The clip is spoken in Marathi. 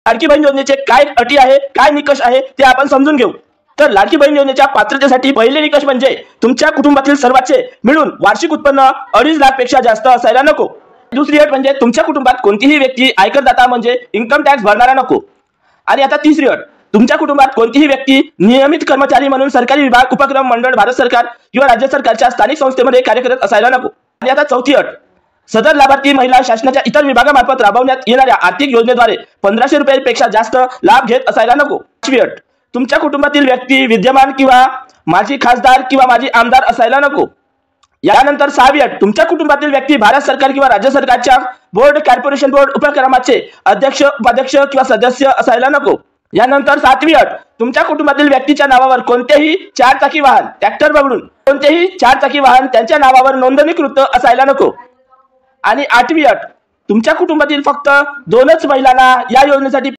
लाडकी बहीण योजनेचे काय अटी आहे, काय निकष आहे ते आपण समजून घेऊ। तर लाडकी बहीण योजनेच्या पात्रतेसाठी पहिले निकष म्हणजे तुमच्या कुटुंबातील सर्वांचे मिळून वार्षिक उत्पन्न 2.5 लाख पेक्षा जास्त असायला नको। दुसरी अट म्हणजे तुमच्या कुटुंबात कोणतीही व्यक्ती आयकरदाता म्हणजे इन्कम टॅक्स भरणारा नको। आणि आता तिसरी अट, तुमच्या कुटुंबात कोणतीही व्यक्ती नियमित कर्मचारी म्हणून सरकारी विभाग, उपक्रम, मंडळ, भारत सरकार किंवा राज्य सरकारच्या स्थानिक संस्थेमध्ये कार्यरत असायला नको। आणि आता चौथी अट, सदर लाभार्थी महिला शासनाच्या इतर विभागामार्फत राबवण्यात येणाऱ्या आर्थिक योजनेद्वारे 1500 रुपयांपेक्षा जास्त लाभ घेत असायला नको। पाचवी अट, तुमच्या कुटुंबातील व्यक्ती विद्यमान किंवा माजी खासदार किंवा माजी आमदार असायला नको। यानंतर सहावी अट, तुमच्या कुटुंबातील व्यक्ती भारत सरकार किंवा राज्य सरकारच्या बोर्ड, कॉर्पोरेशन बोर्ड, उपक्रमाचे अध्यक्ष, उपाध्यक्ष किंवा सदस्य असायला नको। यानंतर सातवी अट, तुमच्या कुटुंबातील व्यक्तीच्या नावावर कोणतेही 4 चाकी वाहन, ट्रॅक्टर वगळून कोणतेही 4 चाकी वाहन त्यांच्या नावावर नोंदणीकृत असायला नको। आणि आठवी अट, तुमच्या कुटुंबातील फक्त 2च महिलांना या योजनेसाठी